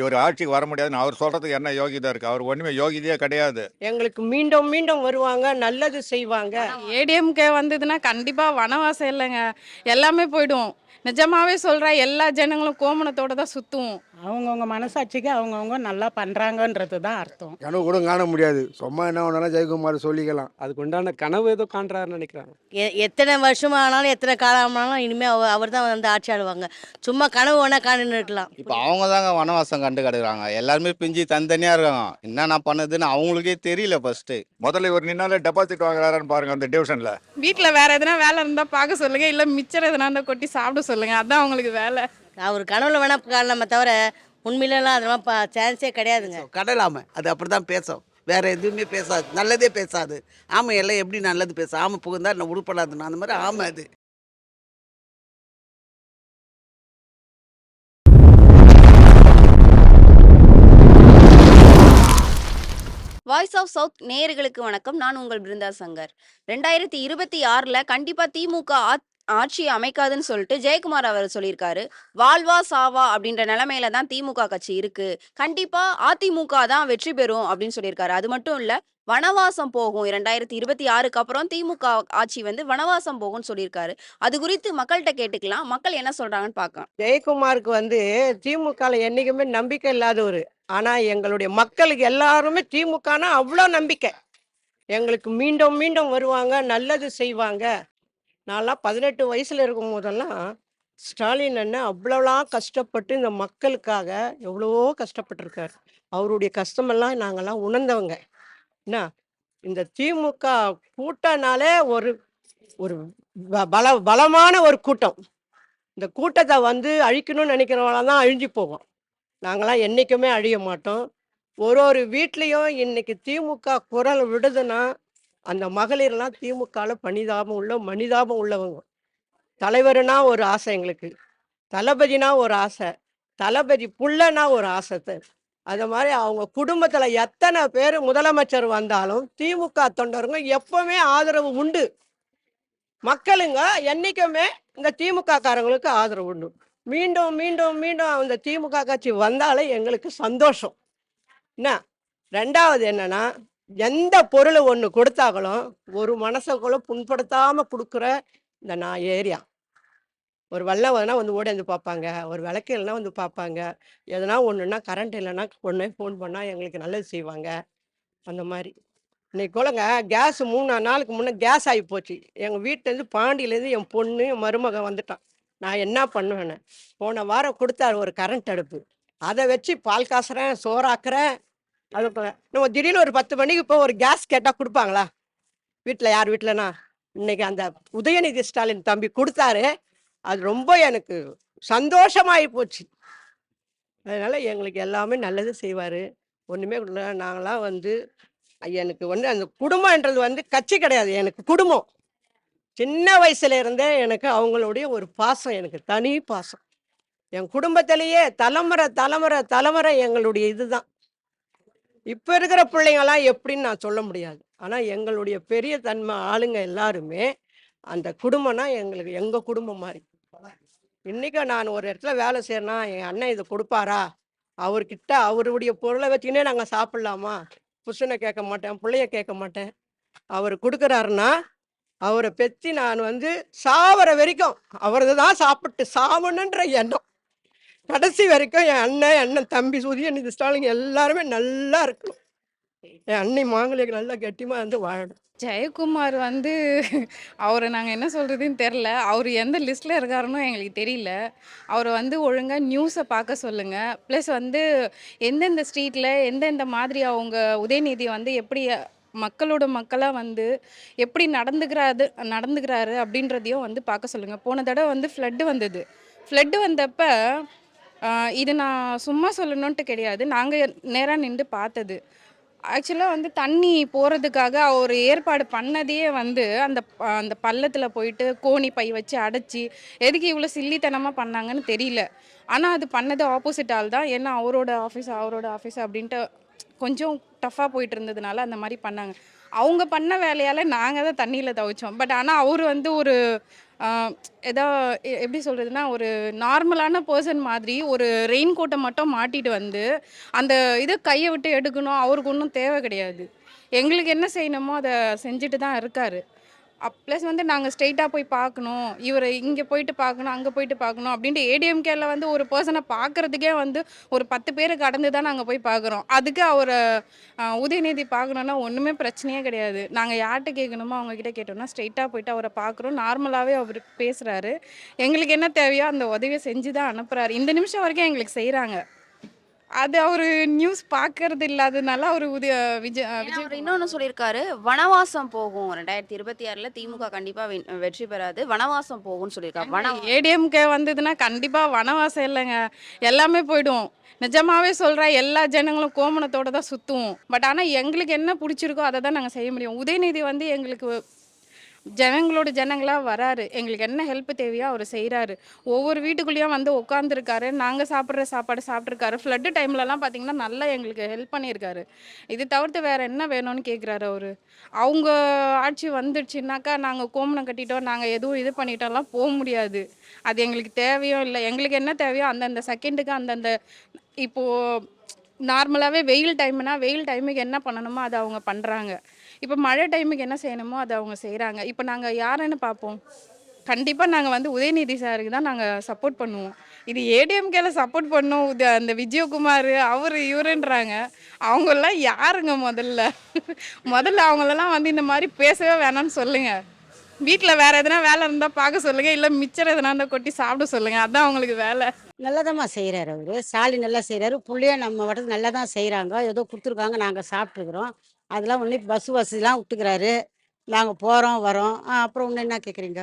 இவர் ஆட்சிக்கு வர முடியாதுன்னு அவர் சொல்றதுக்கு என்ன யோகிதா இருக்கு? அவர் ஒண்ணுமே யோகிதையே கிடையாது. எங்களுக்கு மீண்டும் மீண்டும் வருவாங்க, நல்லது செய்வாங்க. ஏடிஎம்கே வந்ததுன்னா கண்டிப்பா வனவாசம் இல்லைங்க, எல்லாமே போயிடும். நிஜமாவே சொல்றேன், எல்லா ஜனங்களும் கோமணத்தோட தான் சுத்துவோம். அவங்கவுங்க மனசாட்சிக்கு அவங்கவுங்க நல்லா பண்ணுறாங்கன்றது தான் அர்த்தம். கனவு கூட காண முடியாது. சும்மா என்ன வேணாலும் ஜெயக்குமார் சொல்லிக்கலாம். அதுக்கு உண்டான கனவு ஏதோ காண்றாருன்னு நினைக்கிறேன். எத்தனை வருஷம் ஆனாலும் எத்தனை காலம் ஆனாலும் இனிமேல் அவர் தான் வந்து ஆட்சி ஆடுவாங்க. சும்மா கனவு வேணால் காணுன்னு இருக்கலாம். இப்போ அவங்க தாங்க வனவாசம் கண்டு கிடக்குறாங்க. எல்லாருமே பிஞ்சு தனித்தனியாக இருக்காங்க. என்னென்ன பண்ணுதுன்னு அவங்களுக்கே தெரியல ஃபர்ஸ்ட்டு. முதல்ல இவர் நின்னாலே டெபாசிட் வாங்குறாருன்னு பாருங்க அந்த டிவிஷன்ல. வீட்டில் வேற எதனா வேலை இருந்தால் பார்க்க சொல்லுங்க, இல்லை மிச்சர் எதனா இருந்தால் கொட்டி சாப்பிட சொல்லுங்க, அதான் அவங்களுக்கு வேலை. அவர் கனவுல வேணால் காணலாமே தவிர உண்மையிலலாம் அதெல்லாம் சான்ஸே கிடையாதுங்க. கடலாமை அது அப்படி தான் பேசும், வேற எதுவுமே பேசாது, நல்லதே பேசாது. ஆமை எல்லாம் எப்படி நல்லது பேசும்? ஆமை புகுந்தா நான் உருப்படாதுன்னு அந்த மாதிரி ஆமை அது. வாய்ஸ் ஆஃப் சவுத் நேயர்களுக்கு வணக்கம். நான் உங்கள் பிருந்தா சங்கர். 2026ல் கண்டிப்பா திமுக ஆட்சி அமைக்காதுன்னு சொல்லிட்டு ஜெயக்குமார் அவர் சொல்லியிருக்காரு. வாழ்வா சாவா அப்படின்ற நிலைமையில தான் திமுக கட்சி இருக்கு, கண்டிப்பா அதிமுக தான் வெற்றி பெறும் அப்படின்னு சொல்லியிருக்காரு. அது மட்டும் இல்ல, வனவாசம் போகும், 2026க்கு அப்புறம் திமுக ஆட்சி வந்து வனவாசம் போகும்னு சொல்லியிருக்காரு. அது குறித்து மக்கள்கிட்ட கேட்டுக்கலாம், மக்கள் என்ன சொல்றாங்கன்னு பார்க்கலாம். ஜெயக்குமாருக்கு வந்து திமுகவில் என்னைக்குமே நம்பிக்கை இல்லாதவர். ஆனால் எங்களுடைய மக்களுக்கு எல்லாருமே திமுகனா அவ்வளோ நம்பிக்கை. எங்களுக்கு மீண்டும் மீண்டும் வருவாங்க, நல்லது செய்வாங்க. நான்லாம் 18 வயசில் இருக்கும் போதெல்லாம் ஸ்டாலின் அண்ணன் அவ்வளோலாம் கஷ்டப்பட்டு இந்த மக்களுக்காக எவ்வளவோ கஷ்டப்பட்டிருக்காரு. அவருடைய கஷ்டமெல்லாம் நாங்கள்லாம் உணர்ந்தவங்க. என்ன, இந்த திமுக கூட்டம்னாலே ஒரு ஒரு பலமான ஒரு கூட்டம். இந்த கூட்டத்தை வந்து அழிக்கணும்னு நினைக்கிறவங்களாம் தான் அழிஞ்சு போவோம். நாங்களாம் என்றைக்குமே அழிய மாட்டோம். ஒரு வீட்லேயும் இன்னைக்கு திமுக குரல் விடுதுன்னா அந்த மகளிர்லாம் திமுகவில் மனிதாபம் உள்ளவங்க. தலைவருனா ஒரு ஆசை எங்களுக்கு, தளபதினா ஒரு ஆசை, தளபதி புள்ளனா ஒரு ஆசை. அது மாதிரி அவங்க குடும்பத்தில் எத்தனை பேர் முதலமைச்சர் வந்தாலும் திமுக தொண்டருங்க எப்பவுமே ஆதரவு உண்டு. மக்களுங்க என்றைக்குமே இந்த திமுக காரங்களுக்கு ஆதரவு உண்டு. மீண்டும் மீண்டும் மீண்டும் அந்த திமுக கட்சி வந்தாலே எங்களுக்கு சந்தோஷம். என்ன, ரெண்டாவது என்னன்னா, எந்த பொருள் ஒன்று கொடுத்தாங்களும் ஒரு மனசுக்குள்ள புண்படுத்தாமல் கொடுக்குற இந்த நான் ஏரியா. ஒரு வெள்ளம் வேணா வந்து ஓடியாந்து பார்ப்பாங்க, ஒரு விளக்கு இல்லைன்னா வந்து பார்ப்பாங்க, எதனா ஒன்றுனா கரண்ட் இல்லைன்னா ஒன்றே ஃபோன் பண்ணால் எங்களுக்கு நல்லது செய்வாங்க. அந்த மாதிரி இன்னைக்கு கூடங்க கேஸ் 3 நாளுக்கு முன்னே கேஸ் ஆகி போச்சு. எங்கள் வீட்டிலேருந்து பாண்டியிலேருந்து என் பொண்ணு என் மருமகன் வந்துட்டான். நான் என்ன பண்ணுவேன்னு, போன வாரம் கொடுத்தாரு ஒரு கரண்ட் அடுப்பு. அதை வச்சு பால் காசுறேன், சோறாக்குறேன். அது நம்ம திடீர்னு ஒரு 10 மணிக்கு இப்போ ஒரு கேஸ் கேட்டால் கொடுப்பாங்களா? வீட்டில் யார் வீட்டிலனா, இன்னைக்கு அந்த உதயநிதி ஸ்டாலின் தம்பி கொடுத்தாரு. அது ரொம்ப எனக்கு சந்தோஷமாகி போச்சு. அதனால எங்களுக்கு எல்லாமே நல்லது செய்வார். ஒன்றுமே நாங்களாம் வந்து எனக்கு வந்து அந்த குடும்பம்ன்றது வந்து கட்சி கிடையாது, எனக்கு குடும்பம். சின்ன வயசுல இருந்தே எனக்கு அவங்களுடைய ஒரு பாசம், எனக்கு தனி பாசம். என் குடும்பத்திலேயே தலைமுறை தலைமுறை தலைமுறை எங்களுடைய இதுதான். இப்போ இருக்கிற பிள்ளைங்களாம் எப்படின்னு நான் சொல்ல முடியாது. ஆனால் எங்களுடைய பெரிய தன்மை ஆளுங்க எல்லாருமே அந்த குடும்பம்னா எங்களுக்கு எங்கள் குடும்பம் மாதிரி. இன்றைக்கும் நான் ஒரு இடத்துல வேலை செய்யறேன்னா என் அண்ணன் இதை கொடுப்பாரா, அவர்கிட்ட அவருடைய பொருளை வச்சுக்கினே நாங்கள் சாப்பிட்லாமா, புருஷனை கேட்க மாட்டேன், பிள்ளைய கேட்க மாட்டேன். அவர் கொடுக்குறாருன்னா அவரை பற்றி நான் வந்து சாவர வரைக்கும் அவரது தான் சாப்பிட்டு சாவணுன்ற எண்ணம். கடைசி வரைக்கும் என் அண்ணன் தம்பி உதயநிதி ஸ்டாலின் எல்லாருமே நல்லா இருக்கணும். என் அண்ணி மாங்கலிக்கு நல்லா கெட்டியமாக வந்து வாழணும். ஜெயக்குமார் வந்து அவரை நாங்கள் என்ன சொல்கிறதுன்னு தெரில. அவர் எந்த லிஸ்ட்டில் இருக்காருன்னு எங்களுக்கு தெரியல. அவரை வந்து ஒழுங்காக நியூஸை பார்க்க சொல்லுங்கள். ப்ளஸ் வந்து எந்தெந்த ஸ்ட்ரீட்டில் எந்தெந்த மாதிரி அவங்க உதயநிதி வந்து எப்படி மக்களோட மக்களாக வந்து எப்படி நடந்துக்கிறாரு அப்படின்றதையும் வந்து பார்க்க சொல்லுங்கள். போன தடவை வந்து ஃப்ளட்டு வந்தப்போ இது நான் சும்மா சொல்லணுன்ட்டு கிடையாது, நாங்கள் நேராக நின்று பார்த்தது. ஆக்சுவலாக வந்து தண்ணி போகிறதுக்காக அவர் ஏற்பாடு பண்ணதே வந்து அந்த பள்ளத்தில் போயிட்டு கோணி பை வச்சு அடைச்சி எதுக்கு இவ்வளோ சில்லித்தனமாக பண்ணாங்கன்னு தெரியல. ஆனால் அது பண்ணது ஆப்போசிட் ஆள் தான். ஏன்னா அவரோட ஆஃபீஸ் அப்படின்ட்டு கொஞ்சம் டஃப்பாக போயிட்டு இருந்ததுனால அந்த மாதிரி பண்ணாங்க. அவங்க பண்ண வேலையால் நாங்கள் தான் தண்ணியில் துவைச்சோம். பட் ஆனால் அவர் வந்து ஒரு ஏதோ எப்படி சொல்கிறதுனா ஒரு நார்மலான பர்சன் மாதிரி ஒரு ரெயின் கோட்டை மட்டும் மாட்டிட்டு வந்து அந்த இதை கையை விட்டு எடுக்கணும். அவருக்கு ஒன்றும் தேவை கிடையாது. எங்களுக்கு என்ன செய்யணுமோ அதை செஞ்சுட்டு தான் இருக்காரு. ப்ளஸ் வந்து நாங்கள் ஸ்ட்ரெயிட்டாக போய் பார்க்கணும், இவர் இங்கே போயிட்டு பார்க்கணும், அங்கே போயிட்டு பார்க்கணும் அப்படின்ட்டு ஏடிஎம்கேல வந்து ஒரு பர்சனை பார்க்குறதுக்கே வந்து ஒரு 10 பேர் கடந்து தான் நாங்கள் போய் பார்க்குறோம். அதுக்கு அவரை உதயநிதி பார்க்கணுன்னா ஒன்றுமே பிரச்சனையே கிடையாது. நாங்கள் யார்கிட்ட கேட்கணுமோ அவங்கக்கிட்ட கேட்டோம்னா ஸ்ட்ரெயிட்டாக போயிட்டு அவரை பார்க்குறோம். நார்மலாகவே அவர் பேசுகிறாரு. எங்களுக்கு என்ன தேவையோ அந்த உதவியை செஞ்சு தான் அனுப்புகிறாரு. இந்த நிமிஷம் வரைக்கும் எங்களுக்கு செய்கிறாங்க. அது அவர் நியூஸ் பார்க்கறது இல்லாததுனால அவர் விஜய் அவர் இன்னொன்னு சொல்லியிருக்காரு, வனவாசம் போகும் 2026ல திமுக கண்டிப்பா வெற்றி பெறாது, வனவாசம் போகும்னு சொல்லியிருக்காரு. ஏடிஎம்கே வந்ததுன்னா கண்டிப்பாக வனவாசம் இல்லைங்க, எல்லாமே போயிடும். நிஜமாவே சொல்கிறேன், எல்லா ஜனங்களும் கோமணத்தோட தான் சுற்றுவோம். பட் ஆனால் எங்களுக்கு என்ன பிடிச்சிருக்கோ அதை தான் நாங்கள் செய்ய முடியும். உதயநிதி வந்து எங்களுக்கு ஜனங்களோட ஜனங்களாக வராரு. எங்களுக்கு என்ன ஹெல்ப் தேவையோ அவர் செய்கிறாரு. ஒவ்வொரு வீட்டுக்குள்ளேயும் வந்து உட்காந்துருக்காரு. நாங்கள் சாப்பிட்ற சாப்பாடு சாப்பிட்ருக்காரு. ஃப்ளட்டு டைம்லலாம் பார்த்தீங்கன்னா நல்லா எங்களுக்கு ஹெல்ப் பண்ணியிருக்காரு. இது தவிர்த்து வேறு என்ன வேணும்னு கேட்குறாரு அவர். அவங்க ஆட்சி வந்துடுச்சுனாக்கா நாங்கள் கோமணம் கட்டிட்டோம், நாங்கள் எதுவும் இது பண்ணிட்டோம்லாம் போக முடியாது. அது எங்களுக்கு தேவையும் இல்லை. எங்களுக்கு என்ன தேவையோ அந்தந்த செகண்டுக்கு அந்தந்த இப்போது நார்மலாகவே வெயில் டைம்னா வெயில் டைமுக்கு என்ன பண்ணணுமோ அதை அவங்க பண்ணுறாங்க. இப்போ மழை டைமுக்கு என்ன செய்யணுமோ அதை அவங்க செய்கிறாங்க. இப்போ நாங்கள் யாருன்னு பார்ப்போம். கண்டிப்பாக நாங்கள் வந்து உதயநிதி சாருக்கு தான் நாங்கள் சப்போர்ட் பண்ணுவோம். இது ஏடிஎம்கேல சப்போர்ட் பண்ணோம். அந்த விஜயகுமார் அவர் இவருன்றாங்க. அவங்கெல்லாம் யாருங்க முதல்ல அவங்களெல்லாம் வந்து இந்த மாதிரி பேசவே வேணாம்னு சொல்லுங்கள். வீட்டில் வேறு எதனா வேலை இருந்தால் பார்க்க சொல்லுங்கள், இல்லை மிச்சர் எதனா இருந்தால் கொட்டி சாப்பிட சொல்லுங்கள். அதுதான் அவங்களுக்கு வேலை. நல்லதாம்மா செய்கிறாரு அவர். ஸ்டாலின் நல்லா செய்கிறாரு. புள்ளையும் நம்ம வட்டத்தில் நல்லா தான் செய்கிறாங்க. ஏதோ கொடுத்துருக்காங்க, நாங்கள் சாப்பிட்ருக்குறோம். அதெல்லாம் ஒன்று பஸ் வசதிலாம் விட்டுக்கிறாரு. நாங்கள் போகிறோம் வரோம். அப்புறம் ஒன்று என்ன கேட்குறீங்க?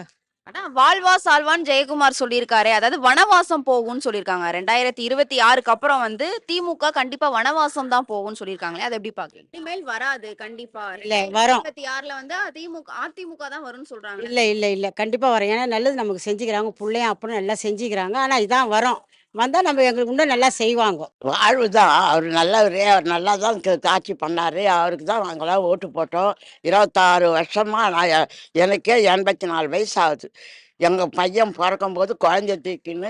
ஆனா வாழ்வா சால்வான்னு ஜெயக்குமார் சொல்லியிருக்காரு. அதாவது வனவாசம் போகும்னு சொல்லியிருக்காங்க. 2026க்கு அப்புறம் வந்து திமுக கண்டிப்பா வனவாசம் தான் போகும்னு சொல்லியிருக்காங்களே, அதை எப்படி பாக்குறீங்க? இனிமேல் வராது கண்டிப்பா. இல்லை வரோம். 2026ல வந்து அதிமுக தான் வரும்னு சொல்றாங்க. இல்லை இல்லை இல்லை கண்டிப்பாக வரோம். ஏன்னா நல்லது நமக்கு செஞ்சுக்கிறாங்க. பிள்ளையும் அப்புறம் நல்லா செஞ்சுக்கிறாங்க. ஆனால் இதான் வரோம். வந்தால் நம்ம எங்களுக்கு இன்னும் நல்லா செய்வாங்க. வாழ்வு தான். அவர் நல்லவர். அவர் நல்லா தான் ஆட்சி பண்ணார். அவருக்கு தான் நாங்களாம் ஓட்டு போட்டோம். 26 வருஷமாக நான் எனக்கே 84 வயசு ஆகுது. எங்கள் பையன் பிறக்கும்போது குழந்தை தூக்கின்னு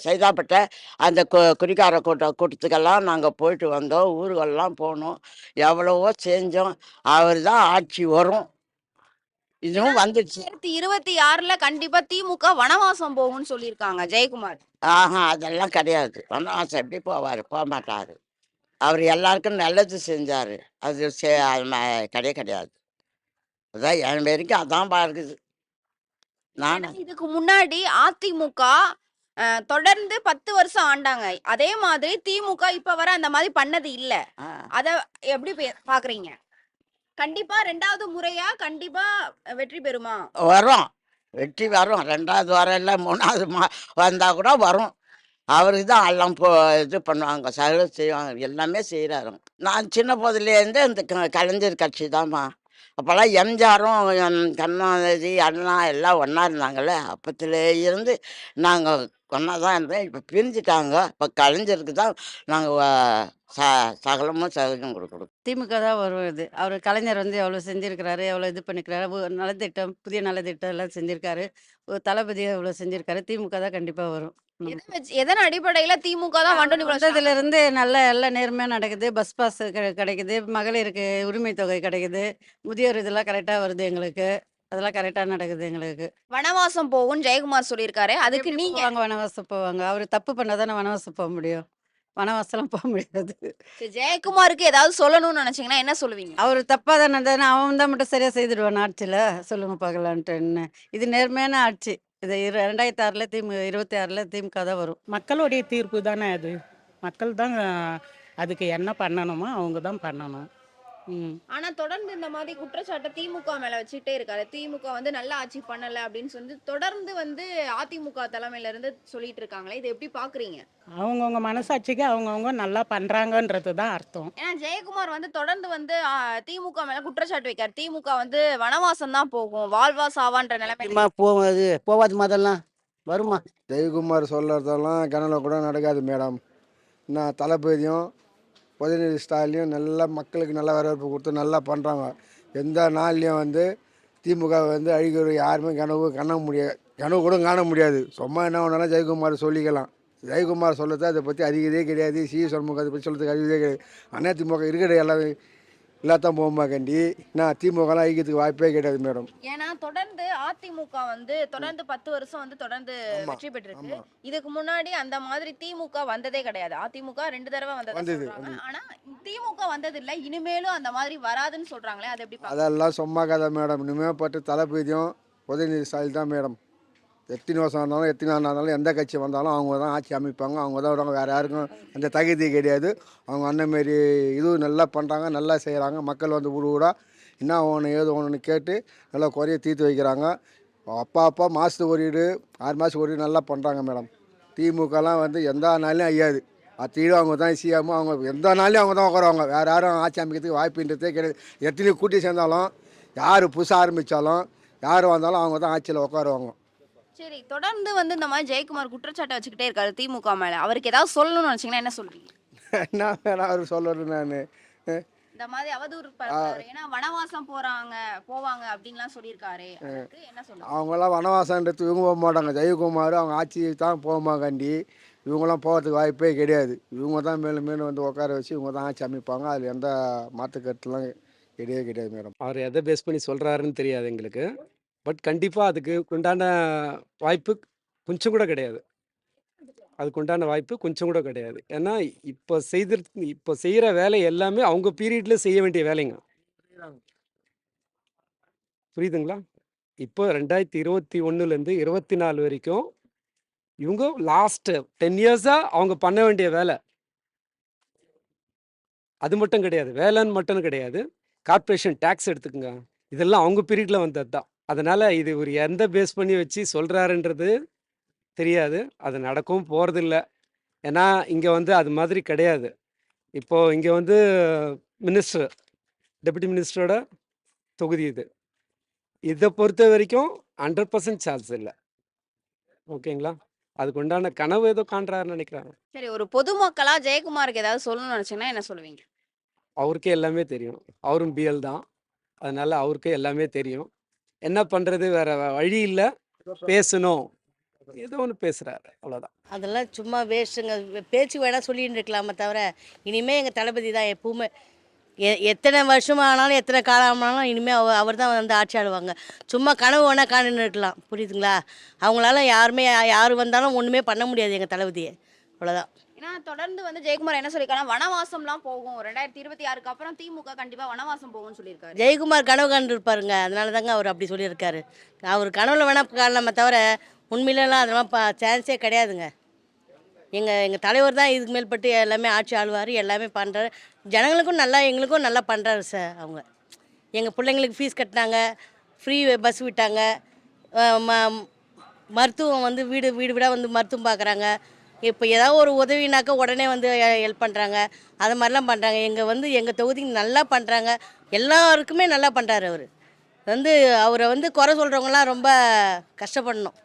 சைதாப்பட்ட அந்த குறிக்கார கூட்டத்துக்கெல்லாம் நாங்கள் போயிட்டு வந்தோம். ஊர்களெல்லாம் போனோம். எவ்வளவோ செஞ்சோம். அவர் தான் ஆட்சி வரும். இதுவும் வந்துடுச்சு. 2026ல கண்டிப்பா திமுக வனவாசம் போகும்னு சொல்லியிருக்காங்க ஜெயக்குமார். அதெல்லாம் கிடையாது. வனவாசம் எப்படி போவார்? போக மாட்டார். அவர் எல்லாருக்கும் நல்லது செஞ்சார். அது கிடையாது. அதான் என் பேருக்கு அதான் இருக்குது. இதுக்கு முன்னாடி அதிமுக தொடர்ந்து 10 வருஷம் ஆண்டாங்க. அதே மாதிரி திமுக இப்ப வர அந்த மாதிரி பண்ணது இல்ல. அத எப்படி பாக்குறீங்க? கண்டிப்பா 2வது முறையா கண்டிப்பா வெற்றி பெறுமா? வரும். வெற்றி வரும். 2வது வர இல்லை, 3வது வந்தால் கூட வரும். அவருக்கு தான் எல்லாம் இது பண்ணுவாங்க, சர்வ செய்வாங்க, எல்லாமே செய்கிறாரு. நான் சின்ன போதுலேருந்து இந்த கலைஞர் கட்சி தான்மா. அப்போல்லாம் எம்ஜிஆரும் கருணாநிதி அண்ணா எல்லாம் ஒன்றா இருந்தாங்கள்ல. அப்பத்துல இருந்து நாங்கள் ஒன்றா தான் இருந்தோம். இப்போ பிரிஞ்சுட்டாங்க. இப்போ கலைஞருக்கு தான் நாங்கள் சகலமும் சகஜம் கொடுக்குறோம். திமுக தான் வரும். இது அவர் கலைஞர் வந்து எவ்வளோ செஞ்சுருக்கிறாரு, எவ்வளோ இது பண்ணிக்கிறாரு. நலத்திட்டம், புதிய நலத்திட்டம் எல்லாம் செஞ்சுருக்காரு. ஒரு தளபதி எவ்வளோ செஞ்சுருக்காரு. திமுக தான் கண்டிப்பாக வரும். எதன் அடிப்படையில திமுக தான் வந்ததுலேருந்து நல்ல எல்லாம் நேர்மையாக நடக்குது. பஸ் பாஸ் கிடைக்குது. மகளிருக்கு உரிமை தொகை கிடைக்குது. முதியோர் இதெல்லாம் கரெக்டாக வருது எங்களுக்கு. அதெல்லாம் கரெக்டாக நடக்குது எங்களுக்கு. வனவாசம் போகும்னு ஜெயக்குமார் சொல்லியிருக்காரு. அதுக்கு நீங்க வனவாசம் போவாங்க. அவர் தப்பு பண்ணால் தானே வனவாசம் போக முடியும். வனவாசம்லாம் போக முடியாது. ஜெயக்குமாருக்கு ஏதாவது சொல்லணும்னு நினைச்சீங்கன்னா என்ன சொல்லுவீங்க? அவர் தப்பாக தானே அவன் தான் மட்டும் சரியாக செய்துடுவான் ஆட்சியில். சொல்லுங்க பார்க்கலான்ட்டு. என்ன இது நேர்மையான ஆட்சி. இது 2006ல் 26ல் திமுக தான் வரும். மக்களுடைய தீர்ப்பு தானே அது. மக்கள் தான் அதுக்கு என்ன பண்ணணுமோ அவங்க தான் பண்ணணும். ஆனா தொடர்ந்து இந்த மாதிரி குற்றச்சாட்டை திமுக மேல வச்சுட்டே இருக்காரு. திமுக வந்து நல்ல ஆட்சி பண்ணல அப்படின்னு சொல்லி தொடர்ந்து வந்து அதிமுக தலைமையில இருந்து சொல்லிட்டு இருக்காங்களே, இதை எப்படி பாக்குறீங்க? அவங்கவுங்க மனசாட்சிக்கு அவங்கவுங்க நல்லா பண்றாங்கன்றது தான் அர்த்தம். ஏன்னா ஜெயக்குமார் வந்து தொடர்ந்து வந்து திமுக மேல குற்றச்சாட்டு வைக்காரு. திமுக வந்து வனவாசம் தான் போகும், வாழ்வா சாவான்ற நிலைமை போவாது மாதிரிலாம் வருமா? ஜெயக்குமார் சொல்கிறதெல்லாம் கனவுல கூட நடக்காது மேடம். நான் தளபதியும் உதயநிதி ஸ்டாலினும் நல்லா மக்களுக்கு நல்லா வரவேற்பு கொடுத்து நல்லா பண்ணுறாங்க. எந்த நாள்லையும் வந்து திமுக வந்து அழிக்கிற யாருமே கனவு கூட காண முடியாது. சும்மா என்ன ஒன்றாலும் ஜெயக்குமார் சொல்லிக்கலாம். ஜெயக்குமார் சொல்லத்தை அதை பற்றி அறிகிறதே கிடையாது. சண்முகம் அதை பற்றி சொல்கிறதுக்கு அறிவதே கிடையாது. அண்ணா திமுக இருக்கிற எல்லாத்தான் போகுமா கண்டி. நான் திமுகலாம் அழிக்கிறதுக்கு வாய்ப்பே கிடையாது மேடம். ஏன்னா தொடர்ந்து அதிமுக வந்து தொடர்ந்து 10 வருஷம் வந்து தொடர்ந்து ஆமா, வெற்றி பெற்றிருக்கு. ஆமா. இதுக்கு முன்னாடி அந்த மாதிரி திமுக வந்ததே கிடையாது. அதிமுக 2 தடவை வந்ததா வந்தது, சொல்றாங்க. ஆனா திமுக வந்தது இல்ல, இனிமேலும் அந்த மாதிரி வராதுன்னு சொல்றாங்களே, அது எப்படி அதெல்லாம் சும்மா கதை மேடம். இனிமேல் பட்டு தளபதியும் உதயநிதி ஸ்டாலின் தான் மேடம். எத்தனை வருஷம் இருந்தாலும் எத்தனை ஆண்டு இருந்தாலும் எந்த கட்சி வந்தாலும் அவங்க தான் ஆட்சி அமைப்பாங்க. அவங்க தான் வருவாங்க. வேறு யாருக்கும் அந்த தகுதி கிடையாது. அவங்க அந்தமாரி இதுவும் நல்லா பண்ணுறாங்க, நல்லா செய்கிறாங்க. மக்கள் வந்து ஊடா என்ன ஒன்று ஏது ஒன்று கேட்டு நல்லா குறைய தீர்த்து வைக்கிறாங்க. அப்பா மாதத்துக்கு ஒரு வீடு 6 மாதத்துக்கு ஒரு வீடு நல்லா பண்ணுறாங்க மேடம். திமுகலாம் வந்து எந்த நாளையும் ஐயாது. அத்தீடு அவங்க தான் சிஎம். அவங்க எந்த நாளையும் அவங்க தான் உட்காருவாங்க. வேறு யாரும் ஆட்சி அமைக்கிறதுக்கு வாய்ப்புன்றதே கிடையாது. எத்தனை கூட்டி சேர்ந்தாலும் யார் புதுசாக ஆரம்பித்தாலும் யார் வந்தாலும் அவங்க தான் ஆட்சியில் உட்காருவாங்க. சரி, தொடர்ந்து வந்து இந்த மாதிரி ஜெயக்குமார் குற்றச்சாட்டை வச்சுக்கிட்டே இருக்காரு திமுக மேல. அவருக்கு ஏதாவது சொல்லணும்னு நினைச்சீங்கன்னா என்ன சொல்றீங்க? என்ன வேணா அவர் சொல்லணும். நான் இந்த மாதிரி அவதூறு பரப்புறாரு. ஏன்னா வனவாசம் போவாங்க அப்படின்லாம் சொல்லியிருக்காரு. அதுக்கு என்ன சொல்லுங்க? அவங்களாம் வனவாசன்றது இவங்க போக மாட்டாங்க. ஜெயக்குமார் அவங்க ஆட்சி தான் போமா கண்டி. இவங்களாம் போகிறதுக்கு வாய்ப்பே கிடையாது. இவங்க தான் மேலும் மேலும் வந்து உட்கார வச்சு இவங்க தான் ஆட்சி அமைப்பாங்க. அதில் எந்த மாற்று கருத்துலாம் கிடையவே கிடையாது மேடம். அவர் எதை பேஸ் பண்ணி சொல்கிறாருன்னு தெரியாது எங்களுக்கு. பட் கண்டிப்பாக அதுக்கு உண்டான வாய்ப்பு கொஞ்சம் கூட கிடையாது. அதுக்கு உண்டான வாய்ப்பு கொஞ்சம் கூட கிடையாது. ஏன்னா இப்போ செய்கிற வேலை எல்லாமே அவங்க பீரியடில் செய்ய வேண்டிய வேலைங்க. புரியுதுங்களா? இப்போ 2021லேருந்து 24 வரைக்கும் இவங்க லாஸ்ட் 10 இயர்ஸாக அவங்க பண்ண வேண்டிய வேலை. அது மட்டும் கிடையாது, வேலைன்னு மட்டும் கிடையாது. கார்ப்பரேஷன் டேக்ஸ் எடுத்துக்கோங்க, இதெல்லாம் அவங்க பீரியடில் வந்தது தான். அதனால் இது ஒரு எந்த பேஸ் பண்ணி வச்சு சொல்கிறாருன்றது தெரியாது. அது நடக்கவும் போகிறதில்ல. ஏன்னா இங்கே வந்து அது மாதிரி கிடையாது. இப்போது இங்கே வந்து டெபுட்டி மினிஸ்டரோட தொகுதி இதை பொறுத்த வரைக்கும் 100% சான்ஸ் இல்லை. ஓகேங்களா? அதுக்கு உண்டான கனவு ஏதோ காண்றாருன்னு நினைக்கிறாங்க. சரி, ஒரு பொதுமக்களா ஜெயக்குமாருக்கு ஏதாவது சொல்லணும்னு நினைச்சீங்கன்னா என்ன சொல்லுவீங்க? அவருக்கே எல்லாமே தெரியும். அவரும் பிஎல் தான். அதனால அவருக்கே எல்லாமே தெரியும். என்ன பண்ணுறது, வேற வழி இல்லை. பேசணும், ஏதோ ஒன்று பேசுகிறாரு, அவ்வளோதான். அதெல்லாம் சும்மா வேஸ்ட்டுங்க. பேச்சு வேணால் சொல்லிட்டு இருக்கலாமே தவிர இனிமேல் எங்கள் தளபதி தான் எப்பவுமே. எத்தனை வருஷம் ஆனாலும் எத்தனை காலம் ஆனாலும் இனிமேல் அவர் தான் வந்து ஆட்சி ஆளுவாங்க. சும்மா கனவு வேணால் காணுன்னு இருக்கலாம். புரியுதுங்களா? அவங்களால யார் வந்தாலும் ஒன்றுமே பண்ண முடியாது எங்கள் தளபதியை. அவ்வளோதான். ஏன்னா தொடர்ந்து வந்து ஜெயக்குமார் என்ன சொல்லியிருக்காருன்னா வனவாசம்லாம் போகும். 2026க்கு அப்புறம் திமுக கண்டிப்பா வனவாசம் போகும்னு சொல்லியிருக்காரு. ஜெயக்குமார் கனவு கண்டு இருப்பாருங்க. அதனால தாங்க அவர் அப்படி சொல்லியிருக்காரு. அவர் கனவுல வேணால் காணலாமே தவிர உண்மையிலலாம் அதெல்லாம் சான்ஸே கிடையாதுங்க. எங்கள் தலைவர் தான் இதுக்கு மேல்பட்டு எல்லாமே ஆட்சி ஆளுவார், எல்லாமே பண்ணுறாரு. ஜனங்களுக்கும் நல்லா, எங்களுக்கும் நல்லா பண்ணுறாரு சார். அவங்க எங்கள் பிள்ளைங்களுக்கு ஃபீஸ் கட்டினாங்க, ஃப்ரீ பஸ் விட்டாங்க, மருத்துவம் வந்து வீடு வீடாக வந்து மருத்துவம் பார்க்குறாங்க. இப்போ ஏதாவது ஒரு உதவினாக்கா உடனே வந்து ஹெல்ப் பண்ணுறாங்க. அது மாதிரிலாம் பண்ணுறாங்க. எங்கள் தொகுதிக்கு நல்லா பண்ணுறாங்க. எல்லாருக்குமே நல்லா பண்ணுறாரு அவர். அவரை குறை சொல்கிறவங்களாம் ரொம்ப கஷ்டப்படணும்.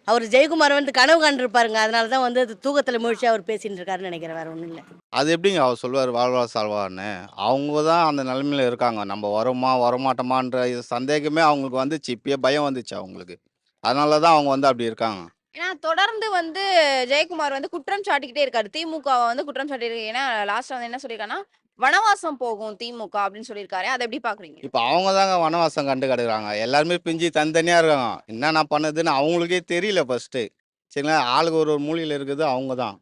அவர் ஜெயக்குமார் கனவு கண்டிருப்பாருங்க. அதனால தான் அது தூக்கத்தில் முழிச்சு அவர் பேசின்னு இருக்காருன்னு நினைக்கிறேன். வேறு ஒன்றும் இல்லை. அது எப்படிங்க அவர் சொல்லுவார் வாழ்வா சால்வான்னு? அவங்க தான் அந்த நிலைமையில் இருக்காங்க. நம்ம வரோமா வரமாட்டோமான்ற சந்தேகமே அவங்களுக்கு வந்துச்சு. இப்பயே பயம் வந்துச்சு அவங்களுக்கு. அதனால தான் அவங்க அப்படி இருக்காங்க. ஏன்னா தொடர்ந்து வந்து ஜெயக்குமார் குற்றம் சாட்டிக்கிட்டே இருக்காரு. திமுக குற்றம் சாட்டிருக்கு. ஏன்னா லாஸ்ட் என்ன சொல்லியிருக்காருன்னா வனவாசம் போகும் திமுக அப்படின்னு சொல்லியிருக்காரு. அதை எப்படி பாக்குறீங்க? இப்போ அவங்க தாங்க வனவாசம் கண்டு கிடக்குறாங்க. எல்லாருமே பிஞ்சு தனித்தனியாக இருக்காங்க. என்னென்ன பண்ணுதுன்னு அவங்களுக்கே தெரியல ஃபர்ஸ்ட்டு. சரிங்களா? ஆளுக்கு ஒரு மூலையில் இருக்குது அவங்க தான்.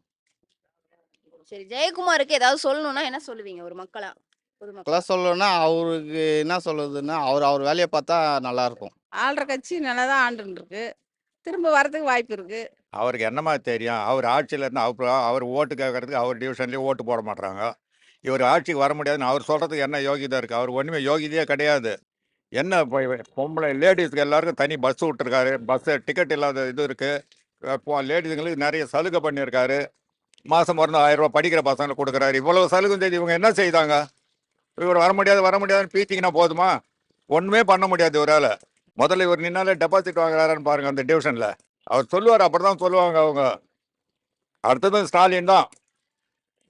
சரி, ஜெயக்குமாருக்கு ஏதாவது சொல்லணும்னா என்ன சொல்லுவீங்க ஒரு மக்களா? பொதுமக்களா சொல்லணும்னா அவருக்கு என்ன சொல்லுதுன்னா அவர் வேலையை பார்த்தா நல்லாயிருக்கும். ஆள்ற கட்சி நல்லா தான் ஆண்டுன்னு இருக்கு. திரும்ப வரதுக்கு வாய்ப்பு இருக்கு. அவருக்கு என்னமா தெரியும்? அவர் ஆட்சியில் இருந்து அவர் ஓட்டு கேட்கறதுக்கு அவர் டிவிஷன்லேயே ஓட்டு போட மாட்டாங்க. இவர் ஆட்சிக்கு வர முடியாதுன்னு அவர் சொல்கிறதுக்கு என்ன யோகிதை இருக்குது? அவர் ஒன்றுமே யோகிதையே கிடையாது. என்ன பொம்பளை லேடிஸுக்கு எல்லாருக்கும் தனி பஸ் விட்டுருக்காரு. பஸ்ஸு டிக்கெட் இல்லாத இது இருக்குது. லேடிஸுங்களுக்கு நிறைய சலுகை பண்ணியிருக்காரு. மாதம் ஒரு 1000 ரூபா படிக்கிற பசங்களுக்கு கொடுக்குறாரு. இவ்வளோ சலுகை செய்து இவங்க என்ன செய்தாங்க? இவர் வர முடியாதுன்னு பீச்சிங்கன்னா போதுமா? ஒன்றுமே பண்ண முடியாது இவரால். முதல்ல இவர் நின்னாலே டெபாசிட் வாங்குறாருன்னு பாருங்கள் அந்த டிவிஷனில். அவர் சொல்லுவார், அப்படி தான் சொல்லுவாங்க அவங்க. அடுத்தது ஸ்டாலின் தான்.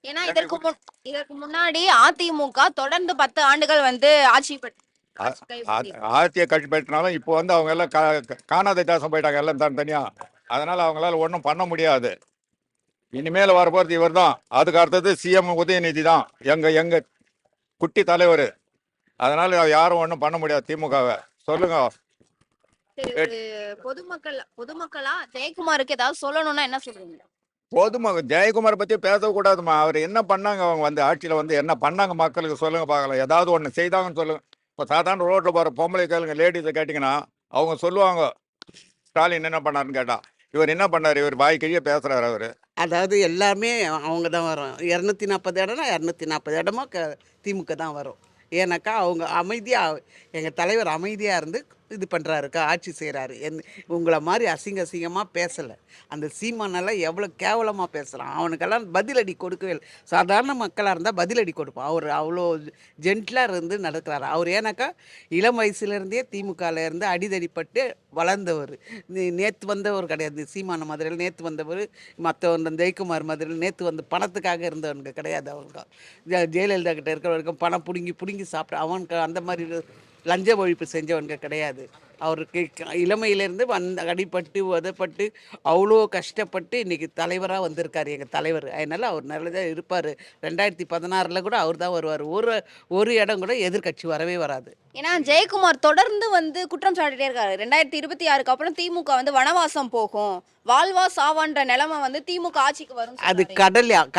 ஏன்னா இதற்கு முன்னாடி அதிமுக தொடர்ந்து 10 ஆண்டுகள் ஆட்சி ஆட்சி கைப்பற்றி ஆட்சியை கைப்பற்றினாலும் இப்போ வந்து அவங்க எல்லாம் காணாத தேசம் போயிட்டாங்க எல்லாம் தனித்தனியாக. அதனால் அவங்களால ஒன்றும் பண்ண முடியாது. இனிமேல் வரப்போகிறது இவர் தான். அதுக்கு அடுத்தது சிஎம் உதயநிதி தான் எங்கள் குட்டி தலைவர். அதனால் யாரும் ஒன்றும் பண்ண முடியாது திமுகவை. சொல்லுங்க. சரி, ஒரு பொதுமக்களா ஜெயக்குமாருக்கு ஏதாவது சொல்லணும்னா என்ன சொல்றீங்க? பொதுமக்கள் ஜெயக்குமாரை பற்றி பேசக்கூடாதுமா. அவர் என்ன பண்ணாங்க, அவங்க வந்து ஆட்சியில் வந்து என்ன பண்ணாங்க மக்களுக்கு சொல்லுங்க பார்க்கலாம். ஏதாவது ஒன்று செய்தாங்கன்னு சொல்லுங்க. இப்போ சாதாரண ரோட்டில் போகிற பொம்பளை கேளுங்க, லேடிஸை கேட்டிங்கன்னா அவங்க சொல்லுவாங்க ஸ்டாலின் என்ன பண்ணாருன்னு கேட்டால். இவர் என்ன பண்ணார்? இவர் வாய் கிழிய பேசுகிறார் அவர். அதாவது எல்லாமே அவங்க தான் வரும். 240 இடம்னா 240 இடமா திமுக தான் வரும். ஏன்னாக்கா அவங்க அமைதியாக, எங்கள் தலைவர் அமைதியாக இருந்து இது பண்ணுறாருக்கா, ஆட்சி செய்கிறாரு. உங்களை மாதிரி அசிங்கமாக பேசலை. அந்த சீமானெல்லாம் எவ்வளோ கேவலமாக பேசுகிறான். அவனுக்கெல்லாம் பதிலடி கொடுக்கவே இல்லை. சாதாரண மக்களாக இருந்தால் பதிலடி கொடுப்பான். அவர் அவ்வளோ ஜென்டிலாக இருந்து நடக்கிறாரு. அவர் ஏன்னாக்கா இளம் வயசுலேருந்தே திமுகவில் இருந்து அடிதடிப்பட்டு வளர்ந்தவர். நேற்று வந்தவர் கிடையாது. சீமான மதுரையில் நேற்று வந்தவர். மற்றவங்க ஜெயக்குமார் மதுரையில் நேற்று வந்து பணத்துக்காக இருந்தவனுங்க கிடையாது. அவனுக்கு ஜெயலலிதா கிட்ட இருக்கிறவருக்கும் பணம் பிடுங்கி சாப்பிட்டு அவனுக்கு அந்த மாதிரி லஞ்ச ஒழிப்பு செஞ்சவனுங்க கிடையாது. அவருக்கு இளமையிலேருந்து அடிப்பட்டு உதப்பட்டு அவ்வளோ கஷ்டப்பட்டு இன்றைக்கி தலைவராக வந்திருக்கார் எங்கள் தலைவர். அதனால் அவர் நல்லதாக இருப்பார். 2016 கூட அவர் தான் வருவார். ஒரு இடம் கூட எதிர்கட்சி வரவே வராது. ஏன்னா ஜெயக்குமார் தொடர்ந்து வந்து குற்றம் சாட்டிட்டே இருக்காரு. 2026க்கு அப்புறம் திமுக வந்து வனவாசம் போகும், வாழ்வா சாவான்ற நிலைமை வந்து திமுக ஆட்சிக்கு வரும். அது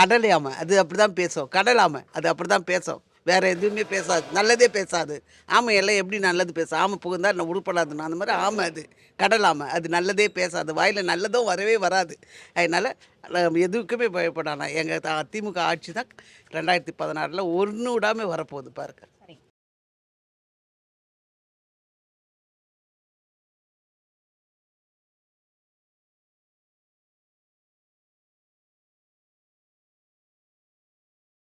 கடலையாம அது அப்படி தான் பேசும். கடலாம அது அப்படி தான் பேசும். வேறு எதுவுமே பேசாது, நல்லதே பேசாது. ஆமை எல்லாம் எப்படி நல்லது பேசும்? ஆமை புகுந்தா நான் உருப்படாதுன்னு அந்த மாதிரி ஆமை அது கடலாமை அது நல்லதே பேசாது. வாயில் நல்லதும் வரவே வராது. அதனால் எதுக்குமே பயப்படானா. எங்கள் திமுக ஆட்சி தான் 2016 ஒன்று விடாமல் வரப்போகுது பாருங்க.